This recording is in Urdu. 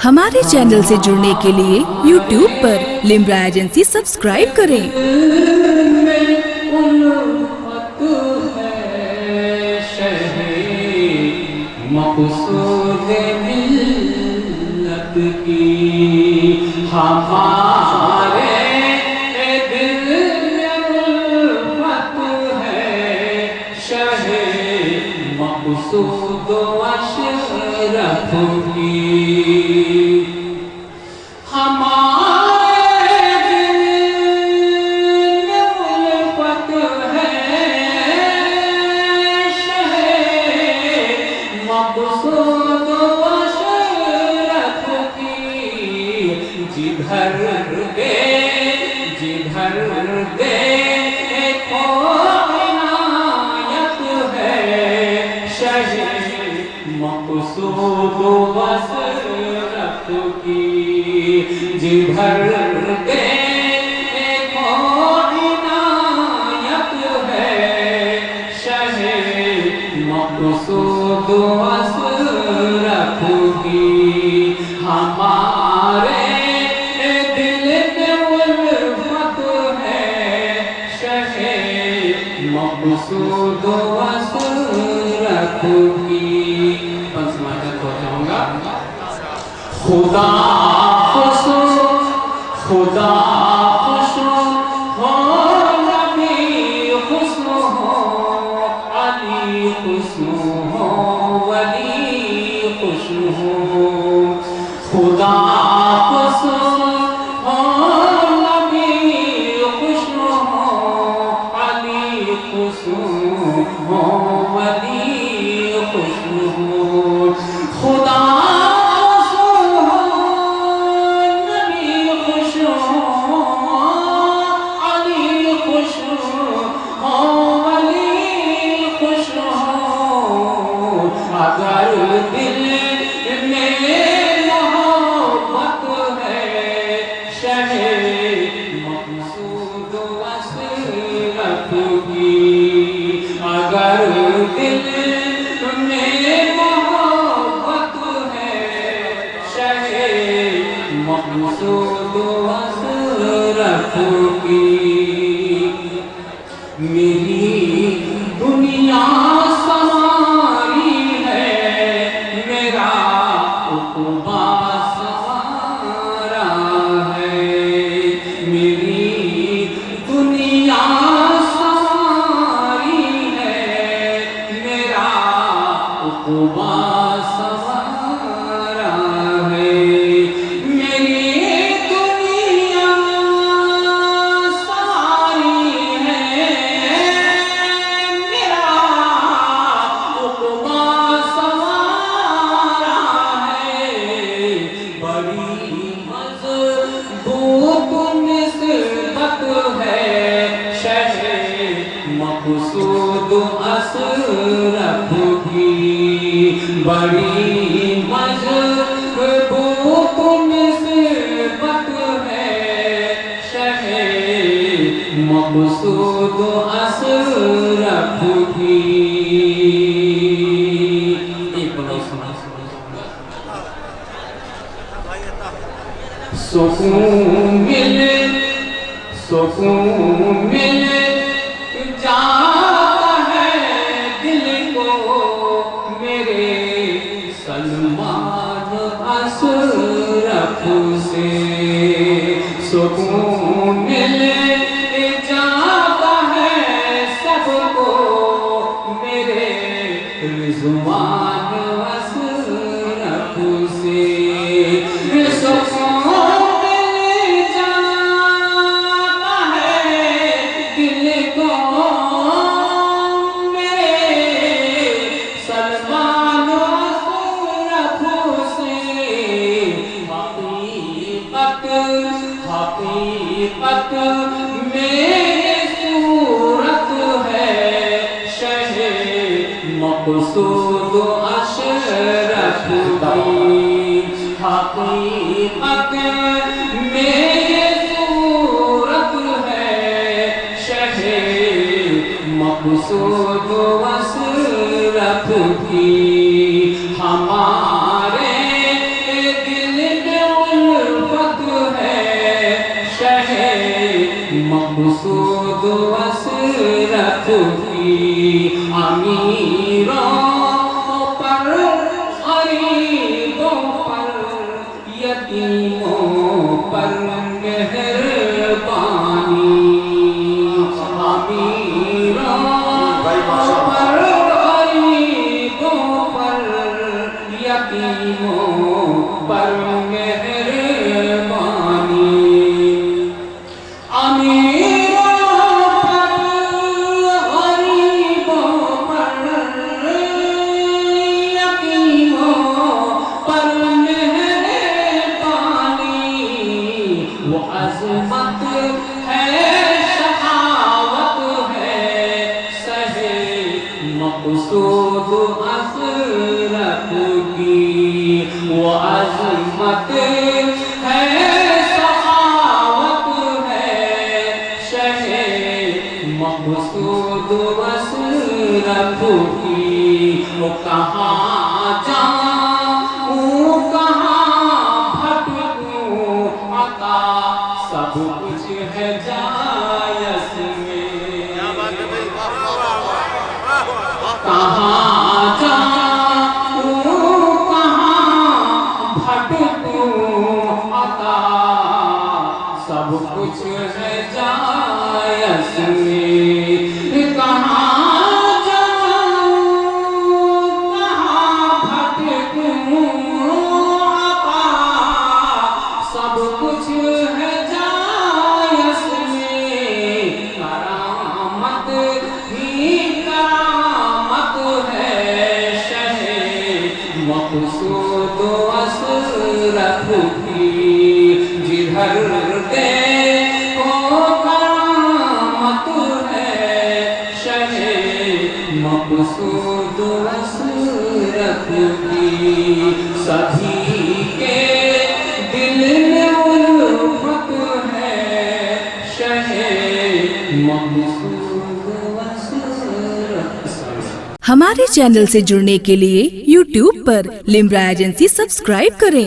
ہمارے چینل سے جڑنے کے لیے YouTube پر لمرا ایجنسی سبسکرائب کریں۔ مقصود ملت کی ہمارے دل میں الفت ہے، شہ مقصود و اشرف کی ہمارے دل میں الفت ہے، شہ مقصود و اشرف کی جدھر دیکھو عنایت ہے، شہ مقصود و اشرف کی جدھر دیکھو عنایت ہے، شہ مقصود و اشرف کی ہمارے دل میں الفت ہے، شہ مقصود و اشرف کی۔ سماجت ہو جاؤں گا۔ خدا خوش خدا خوش ہو، نبی خوش ہو، علی خوش ہو، ولی خوش ہو۔ خدا خوش ہو، نبی خوش ہو، علی خوش ہو، ولی خوش ہو۔ خدا خوش ہو، نبی خوش ہو، علی خوش ہو، ولی خوش ہو۔ اگر دل میں محبت ہے، شہ مقصود و اشرف کی۔ اگر دل میں محبت ہے، شہ مقصود و اشرف کی۔ میری دنیا سنواری ہے، میرا عقبہ سنوارا ہے۔ میری دنیا سنواری ہے، میرا عقبہ سنوارا ہے۔ میری دنیا سنواری ہے، میرا عقبہ سنوارا ہے۔ بڑی مضبوط نسبت ہے، شہ مقصود اشرف کی۔ بڑی مضبوط نسبت ہے، شہ مقصود اشرف کی۔ ایک بڑا سکون ملے جاتا ہے دل کو، میرے سلمان اشرف سے۔ سکون ملے جاتا ہے سب کو، میرے رضوان اشرف سے۔ سکون مل جاتا ہے دل کو، میرے سلمان اشرف سے۔ حقیقت میں صورت ہے، شہ مقصود اشرف کی۔ حقیقت میں صورت ہے، شہ مقصود اشرف کی۔ ہمارے دل مقصود وسرت کی امیروں پر غریبوں پر یتیموں پر مہربانی امیروں پر غریبوں پر یتیموں پر مہربانی عظمت ہے شہاوت ہے سہے مقصود حضرت کی وہ عظمت ہے شہاوت ہے شہے مقصود حضرت کی وہ کہاں جاؤں کہاں بھٹکوں عطا سب کچھ ہے جایس میں کہاں جاؤں کہاں بھٹکوں عطا سب کچھ ہے جایس میں کہاں جاؤں کہاں بھٹکوں عطا سب کچھ ہے مقصود وسرت کی جدھر دیکھو کرامت ہے شہ مقصود وسرت کی سبھی کے دل میں الفت ہے شہ مقصود وسرت. ہمارے چینل سے جڑنے کے لیے YouTube پر لمرا ایجنسی سبسکرائب کریں.